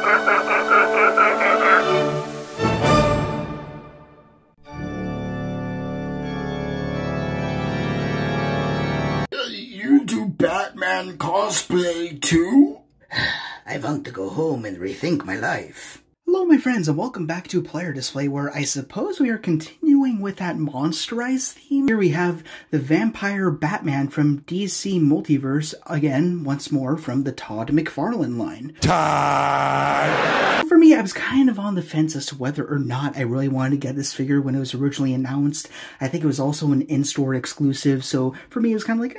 You do Batman cosplay too? I want to go home and rethink my life. Hello my friends and welcome back to Player Display, where I suppose we are continuing with that monsterized theme. Here we have the vampire Batman from DC Multiverse, again, once more from the Todd McFarlane line. For me, I was kind of on the fence as to whether or not I really wanted to get this figure when it was originally announced. I think it was also an in-store exclusive, so for me it was kind of like,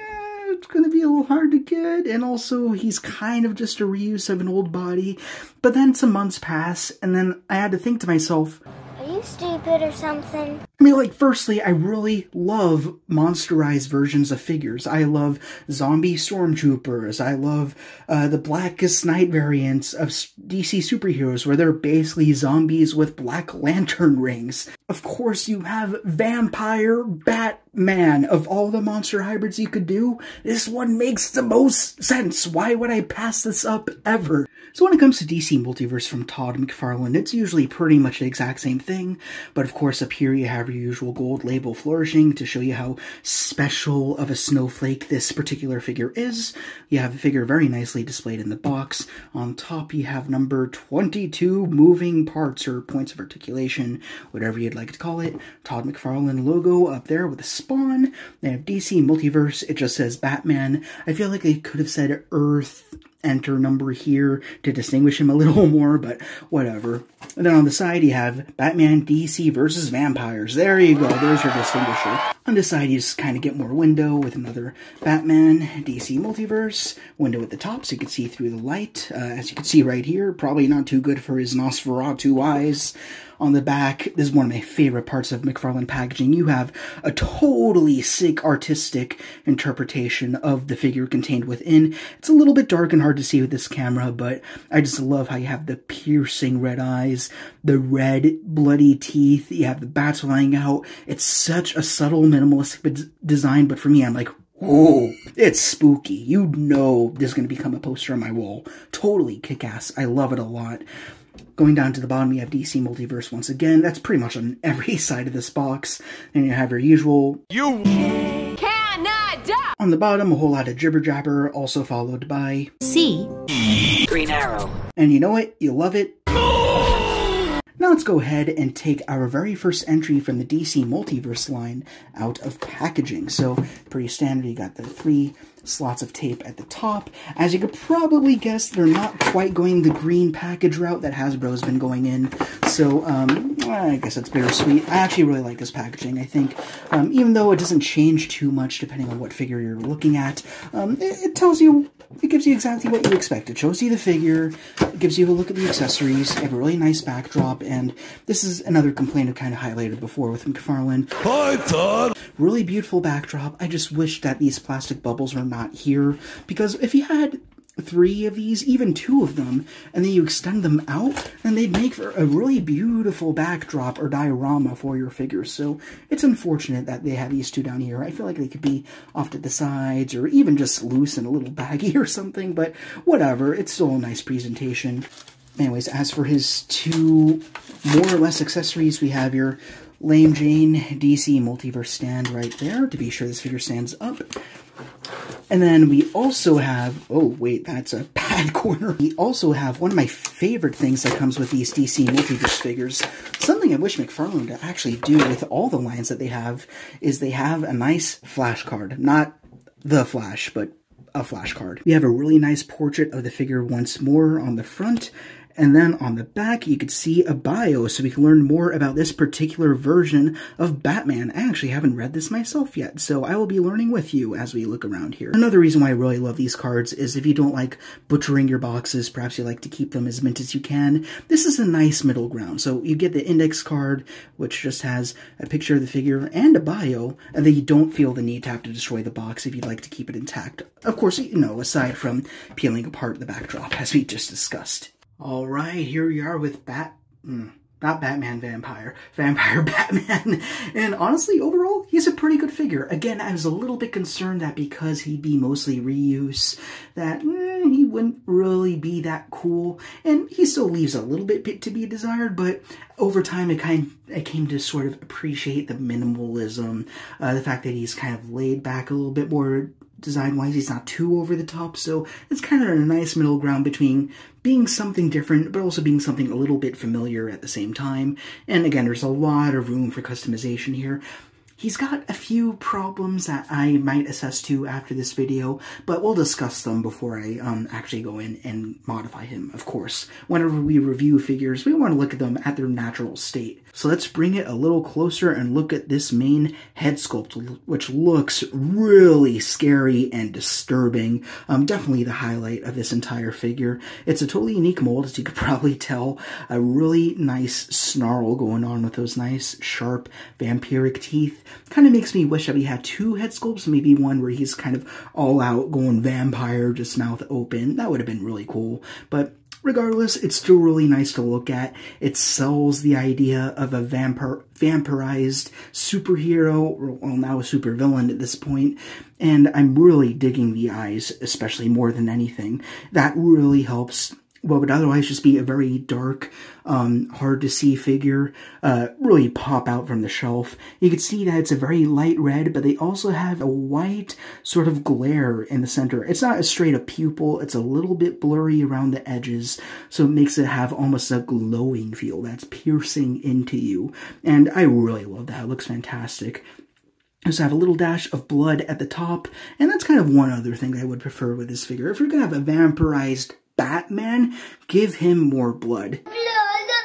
it's going to be a little hard to get, and also he's kind of just a reuse of an old body. But then some months pass, and then I had to think to myself, are you stupid or something? I mean, like, firstly, I really love monsterized versions of figures. I love zombie stormtroopers. I love the Blackest Night variants of DC superheroes, where they're basically zombies with Black Lantern rings. Of course, you have vampire Batman. Of all the monster hybrids you could do, this one makes the most sense. Why would I pass this up ever? So when it comes to DC Multiverse from Todd McFarlane, it's usually pretty much the exact same thing, but of course up here you have your usual gold label flourishing to show you how special of a snowflake this particular figure is. You have the figure very nicely displayed in the box. On top you have number 22 moving parts, or points of articulation, whatever you'd like to call it. Todd McFarlane logo up there with a spawn. They have DC Multiverse, it just says Batman. I feel like they could have said Earth Enter number here to distinguish him a little more, but whatever. And then on the side you have Batman DC versus Vampires. There you go, there's your distinguisher. On the side you just kind of get more window with another Batman DC Multiverse. Window at the top so you can see through the light. As you can see right here, probably not too good for his Nosferatu eyes. On the back, this is one of my favorite parts of McFarlane packaging. You have a totally sick artistic interpretation of the figure contained within. It's a little bit dark and hard to see with this camera, but I just love how you have the piercing red eyes, the red bloody teeth, you have the bats flying out. It's such a subtle minimalistic design, but for me, I'm like, whoa, it's spooky. You know this is going to become a poster on my wall. Totally kick-ass. I love it a lot. Going down to the bottom, you have DC Multiverse once again. That's pretty much on every side of this box. And you have your usual... You cannot die! On the bottom, a whole lot of jibber-jabber, also followed by... C. Green Arrow. And you know what? You love it. Now let's go ahead and take our very first entry from the DC Multiverse line out of packaging. So, pretty standard, you got the 3 slots of tape at the top. As you could probably guess, they're not quite going the green package route that Hasbro's been going in. So, I guess it's bittersweet. I actually really like this packaging. I think, even though it doesn't change too much depending on what figure you're looking at, it tells you, it gives you exactly what you expect. It shows you the figure, it gives you a look at the accessories, you have a really nice backdrop, and this is another complaint I've kind of highlighted before with McFarlane. Hi, Todd! Really beautiful backdrop. I just wish that these plastic bubbles were not here, because if you had 3 of these, even 2 of them, and then you extend them out, then they'd make for a really beautiful backdrop or diorama for your figures. So it's unfortunate that they have these 2 down here. I feel like they could be off to the sides, or even just loose in a little baggie or something, but whatever, it's still a nice presentation. Anyways, as for his 2 more or less accessories, we have your Lame Jane DC Multiverse stand right there, to be sure this figure stands up. And then we also have, oh wait, that's a bad corner. We also have one of my favorite things that comes with these DC Multiverse figures. Something I wish McFarlane would actually do with all the lines that they have, is they have a nice flash card. Not the Flash, but a flash card. We have a really nice portrait of the figure once more on the front. And then on the back, you could see a bio, so we can learn more about this particular version of Batman. I actually haven't read this myself yet, so I will be learning with you as we look around here. Another reason why I really love these cards is if you don't like butchering your boxes, perhaps you like to keep them as mint as you can, this is a nice middle ground. So you get the index card, which just has a picture of the figure and a bio, and then you don't feel the need to have to destroy the box if you'd like to keep it intact. Of course, you know, aside from peeling apart the backdrop, as we just discussed. Alright, here we are with not Batman Vampire, Vampire Batman, and honestly, overall, he's a pretty good figure. Again, I was a little bit concerned that because he'd be mostly reuse, that he wouldn't really be that cool, and he still leaves a little bit to be desired, but over time I came to sort of appreciate the minimalism, the fact that he's kind of laid back a little bit more design-wise. He's not too over the top, so it's kind of a nice middle ground between being something different, but also being something a little bit familiar at the same time. And again, there's a lot of room for customization here. He's got a few problems that I might assess to after this video, but we'll discuss them before I actually go in and modify him, of course. Whenever we review figures, we want to look at them at their natural state. So let's bring it a little closer and look at this main head sculpt, which looks really scary and disturbing. Definitely the highlight of this entire figure. It's a totally unique mold, as you could probably tell. A really nice snarl going on with those nice, sharp, vampiric teeth. Kind of makes me wish that we had two head sculpts, maybe one where he's kind of all out going vampire, just mouth open. That would have been really cool. But regardless, it's still really nice to look at. It sells the idea of a vampirized superhero, well, now a supervillain at this point, and I'm really digging the eyes, especially more than anything. That really helps what would otherwise just be a very dark, hard to see figure, really pop out from the shelf. You can see that it's a very light red, but they also have a white sort of glare in the center. It's not a straight up pupil, it's a little bit blurry around the edges, so it makes it have almost a glowing feel that's piercing into you. And I really love that. It looks fantastic. So have a little dash of blood at the top, and that's kind of one other thing I would prefer with this figure. If you're going to have a vampirized Batman, give him more blood.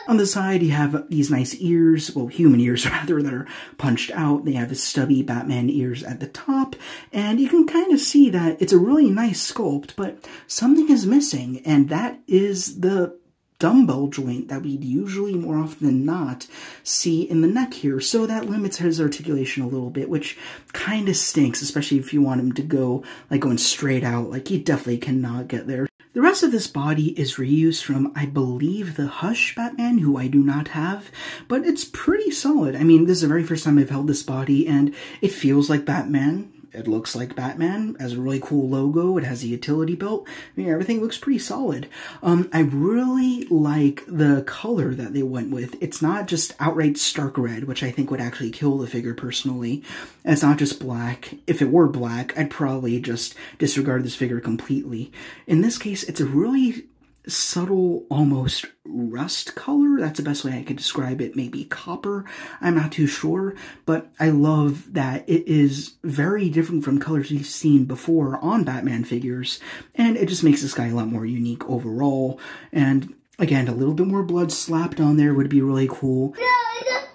On the side, you have these nice ears, well, human ears rather, that are punched out. They have the stubby Batman ears at the top, and you can kind of see that it's a really nice sculpt, but something is missing, and that is the dumbbell joint that we'd usually more often than not see in the neck here. So that limits his articulation a little bit, which kind of stinks, especially if you want him to go like going straight out. Like, he definitely cannot get there. The rest of this body is reused from, I believe, the Hush Batman, who I do not have, but it's pretty solid. I mean, this is the very first time I've held this body, and it feels like Batman. It looks like Batman. It has a really cool logo. It has a utility belt. I mean, everything looks pretty solid. I really like the color that they went with. It's not just outright stark red, which I think would actually kill the figure personally. And it's not just black. If it were black, I'd probably just disregard this figure completely. In this case, it's a really subtle, almost rust color. That's the best way I could describe it. Maybe copper. I'm not too sure, but I love that it is very different from colors we've seen before on Batman figures, and it just makes this guy a lot more unique overall. And again, a little bit more blood slapped on there would be really cool.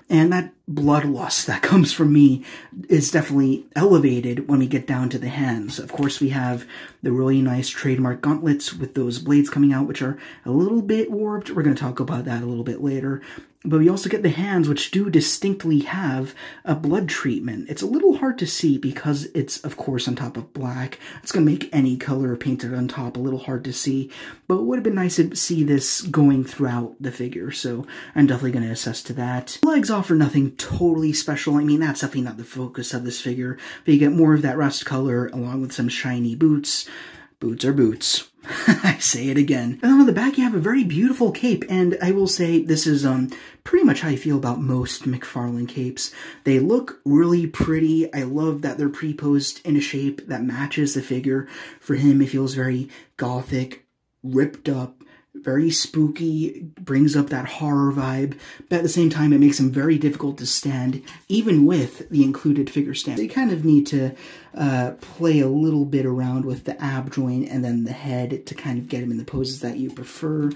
And that bloodlust that comes from me is definitely elevated when we get down to the hands. Of course, we have the really nice trademark gauntlets with those blades coming out, which are a little bit warped. We're going to talk about that a little bit later. But we also get the hands, which do distinctly have a blood treatment. It's a little hard to see because it's, of course, on top of black. It's going to make any color painted on top a little hard to see. But it would have been nice to see this going throughout the figure, so I'm definitely going to assess to that. Legs offer nothing totally special. I mean, that's definitely not the focus of this figure. But you get more of that rust color along with some shiny boots. Boots are boots. I say it again. And then on the back, you have a very beautiful cape, and I will say this is pretty much how I feel about most McFarlane capes. They look really pretty. I love that they're pre-posed in a shape that matches the figure. For him, it feels very gothic, ripped up, very spooky, brings up that horror vibe, but at the same time it makes him very difficult to stand, even with the included figure stand. So you kind of need to play a little bit around with the ab joint and then the head to kind of get him in the poses that you prefer.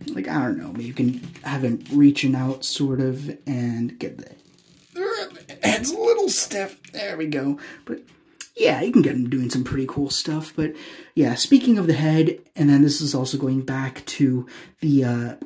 Like, I don't know, maybe you can have him reaching out sort of and get the head's a little stiff. There we go. But yeah, you can get him doing some pretty cool stuff. But yeah, speaking of the head, and then this is also going back to the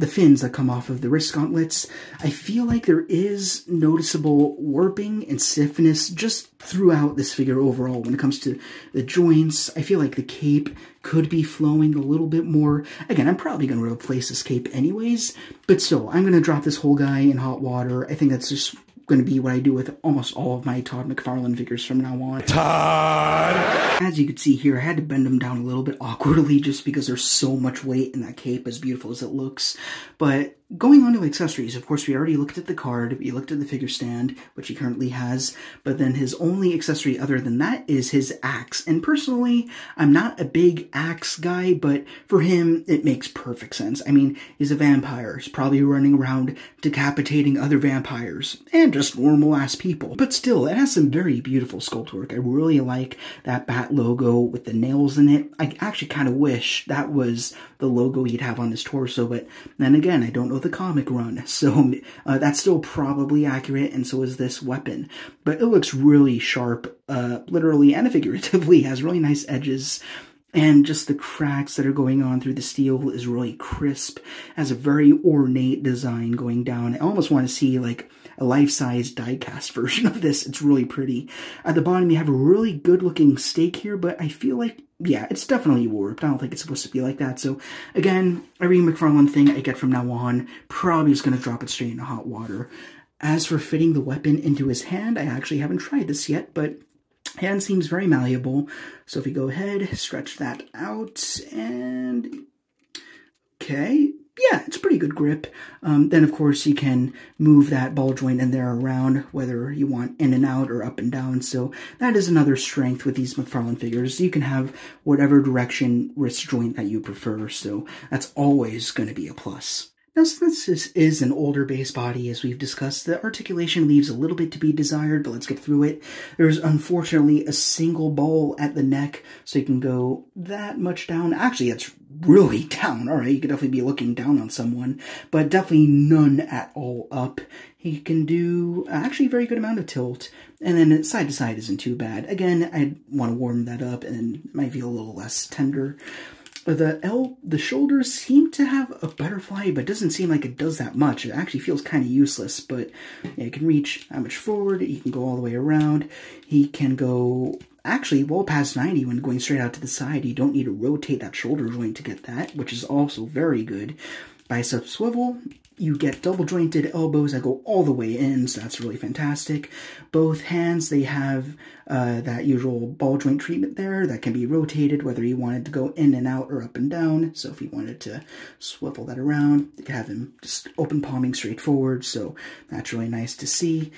fins that come off of the wrist gauntlets, I feel like there is noticeable warping and stiffness just throughout this figure overall. When it comes to the joints, I feel like the cape could be flowing a little bit more. Again, I'm probably going to replace this cape anyways, but still, I'm going to drop this whole guy in hot water. I think that's just going to be what I do with almost all of my Todd McFarlane figures from now on. Todd! As you can see here, I had to bend them down a little bit awkwardly just because there's so much weight in that cape, as beautiful as it looks. But going on to accessories, of course, we already looked at the card, we looked at the figure stand, which he currently has, but then his only accessory other than that is his axe. And personally, I'm not a big axe guy, but for him, it makes perfect sense. I mean, he's a vampire. He's probably running around decapitating other vampires, and just normal-ass people. But still, it has some very beautiful sculpt work. I really like that bat logo with the nails in it. I actually kind of wish that was the logo he'd have on his torso, but then again, I don't know the comic run, so that's still probably accurate, and so is this weapon. But it looks really sharp, literally and figuratively, has really nice edges, and just the cracks that are going on through the steel is really crisp, has a very ornate design going down. I almost want to see like a life-size die-cast version of this. It's really pretty. At the bottom, you have a really good-looking stake here, but I feel like, yeah, it's definitely warped. I don't think it's supposed to be like that. So, again, every McFarlane thing I get from now on, probably is going to drop it straight into hot water. As for fitting the weapon into his hand, I actually haven't tried this yet, but hand seems very malleable. So if you go ahead, stretch that out, and okay. Yeah, it's a pretty good grip. Then, of course, you can move that ball joint in there around, whether you want in and out or up and down. So that is another strength with these McFarlane figures. You can have whatever direction wrist joint that you prefer. So that's always going to be a plus. Now, since this is an older base body, as we've discussed, the articulation leaves a little bit to be desired, but let's get through it. There's unfortunately a single ball at the neck, so you can go that much down. Actually, it's really down. All right, you could definitely be looking down on someone, but definitely none at all up. He can do actually a very good amount of tilt, and then side to side isn't too bad. Again, I want to warm that up, and it might feel a little less tender. The shoulders seem to have a butterfly, but it doesn't seem like it does that much. It actually feels kind of useless, but yeah, you can reach that much forward. He can go all the way around. He can go actually well past 90 when going straight out to the side. You don't need to rotate that shoulder joint to get that, which is also very good. Bicep swivel. You get double jointed elbows that go all the way in, so that's really fantastic. Both hands, they have that usual ball joint treatment there that can be rotated, whether you wanted to go in and out or up and down. So if you wanted to swivel that around, you can have him just open palming straight forward, so that's really nice to see.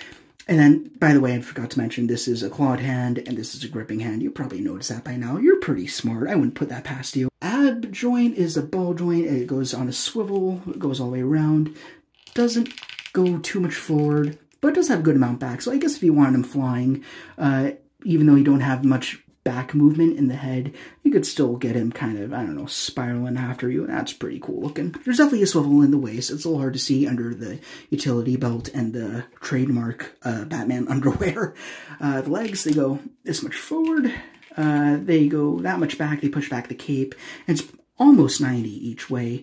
And then, by the way, I forgot to mention, this is a clawed hand, and this is a gripping hand. You probably noticed that by now. You're pretty smart. I wouldn't put that past you. Ab joint is a ball joint. It goes on a swivel. It goes all the way around. Doesn't go too much forward, but does have a good amount back. So I guess if you wanted him flying, even though you don't have much back movement in the head, you could still get him kind of, I don't know, spiraling after you. That's pretty cool looking. There's definitely a swivel in the waist. It's a little hard to see under the utility belt and the trademark Batman underwear. The legs, they go this much forward. They go that much back. They push back the cape. And it's almost 90 each way.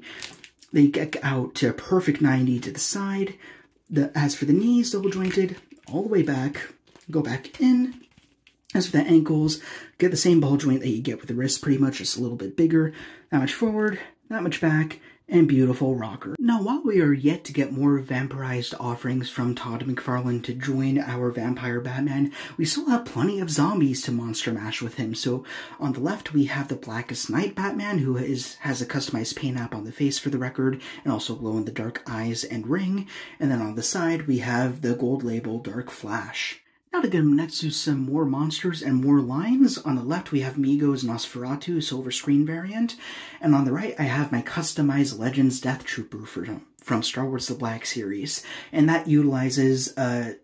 They get out to a perfect 90 to the side. As for the knees, double jointed, all the way back. Go back in. As for the ankles, get the same ball joint that you get with the wrist, pretty much, just a little bit bigger. That much forward, that much back, and beautiful rocker. Now, while we are yet to get more vampirized offerings from Todd McFarlane to join our vampire Batman, we still have plenty of zombies to monster mash with him. So on the left, we have the Blackest Night Batman, who has a customized paint app on the face for the record, and also glow-in-the-dark eyes and ring. And then on the side, we have the gold label Dark Flash. Now to get next to some more monsters and more lines, on the left we have Migo's Nosferatu silver screen variant, and on the right I have my customized Legends Death Trooper from Star Wars The Black Series, and that utilizes a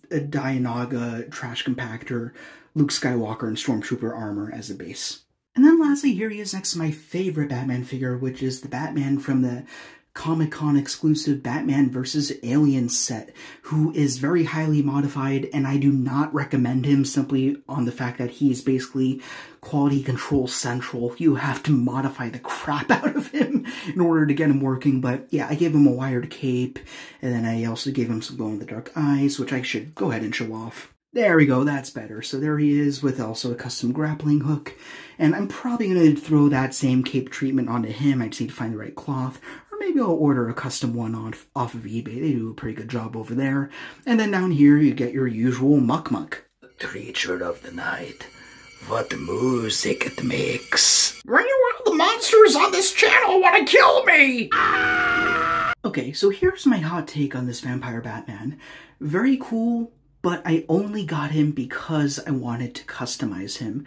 Dianoga trash compactor, Luke Skywalker, and Stormtrooper armor as a base. And then lastly, here he is next to my favorite Batman figure, which is the Batman from the Comic-Con exclusive Batman vs. Aliens set, who is very highly modified, and I do not recommend him simply on the fact that he is basically quality control central. You have to modify the crap out of him in order to get him working, but yeah, I gave him a wired cape, and then I also gave him some glow-in-the-dark eyes, which I should go ahead and show off. There we go, that's better. So there he is with also a custom grappling hook. And I'm probably going to throw that same cape treatment onto him. I just need to find the right cloth. or maybe I'll order a custom one off of eBay. They do a pretty good job over there. And then down here you get your usual muck. Creature of the night. What music it makes. Why do all the monsters on this channel want to kill me? Okay, so here's my hot take on this Vampire Batman. Very cool, but I only got him because I wanted to customize him.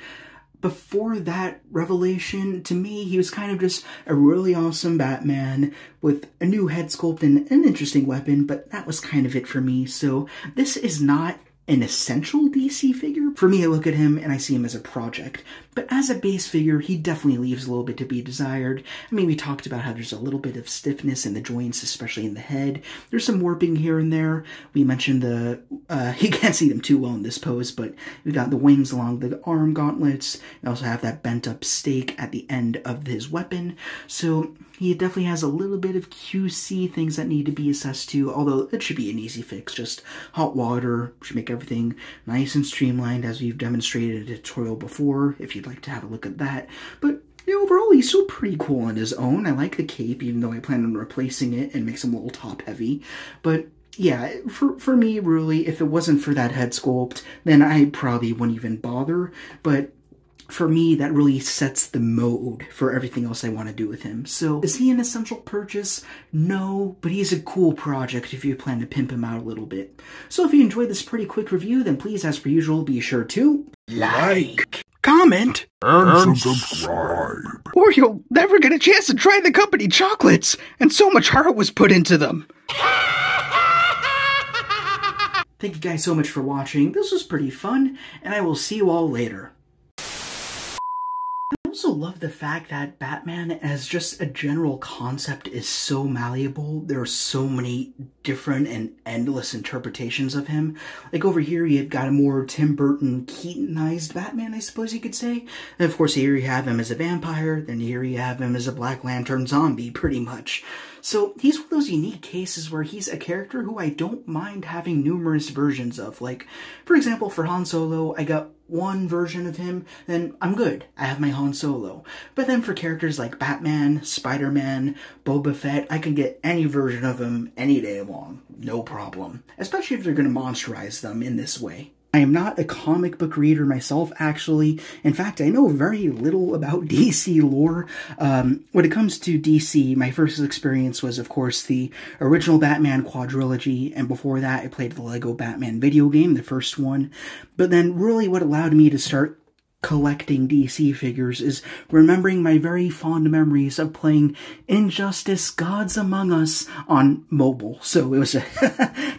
Before that revelation, to me, he was kind of just a really awesome Batman with a new head sculpt and an interesting weapon, but that was kind of it for me. So this is not an essential DC figure. For me, I look at him and I see him as a project. But as a base figure, he definitely leaves a little bit to be desired. I mean, we talked about how there's a little bit of stiffness in the joints, especially in the head. There's some warping here and there. We mentioned you can't see them too well in this pose, but we got the wings along the arm gauntlets. We also have that bent up stake at the end of his weapon. So he definitely has a little bit of QC things that need to be assessed to, although it should be an easy fix. Just hot water should make everything nice and streamlined, as we've demonstrated in a tutorial before, if you'd like to have a look at that. But overall, he's still pretty cool on his own. I like the cape, even though I plan on replacing it and makes him a little top heavy. But yeah, for me, really, if it wasn't for that head sculpt, then I probably wouldn't even bother. But for me, that really sets the mode for everything else I want to do with him. So, is he an essential purchase? No, but he's a cool project if you plan to pimp him out a little bit. So if you enjoyed this pretty quick review, then please, as per usual, be sure to Like, Comment, and subscribe. or you'll never get a chance to try the company chocolates, and so much heart was put into them. Thank you guys so much for watching. This was pretty fun, and I will see you all later. I also love the fact that Batman as just a general concept is so malleable. There are so many different and endless interpretations of him. Like over here you've got a more Tim Burton Keatonized Batman, I suppose you could say. And of course here you have him as a vampire, then here you have him as a Black Lantern zombie, pretty much. So he's one of those unique cases where he's a character who I don't mind having numerous versions of. Like, for example, for Han Solo, I got one version of him, then I'm good. I have my Han Solo. But then for characters like Batman, Spider-Man, Boba Fett, I can get any version of him any day long. No problem. Especially if they're going to monsterize them in this way. I am not a comic book reader myself, actually. In fact, I know very little about DC lore. When it comes to DC, my first experience was, of course, the original Batman quadrilogy, and before that, I played the Lego Batman video game, the first one. But then, really, what allowed me to start collecting DC figures is remembering my very fond memories of playing Injustice Gods Among Us on mobile. So it was a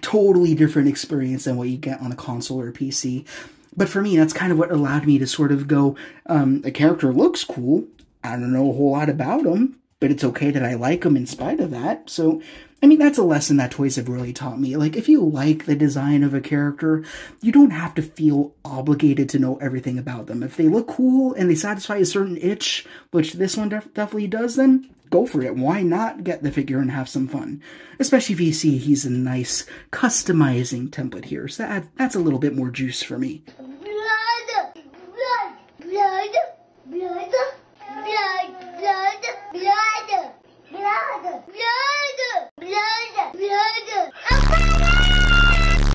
totally different experience than what you get on a console or PC. But for me, that's kind of what allowed me to sort of go, a character looks cool. I don't know a whole lot about him, but it's okay that I like him in spite of that. So, I mean, that's a lesson that toys have really taught me. Like, if you like the design of a character, you don't have to feel obligated to know everything about them. If they look cool and they satisfy a certain itch, which this one definitely does, then go for it. Why not get the figure and have some fun? Especially if you see he's a nice customizing template here. So that's a little bit more juice for me.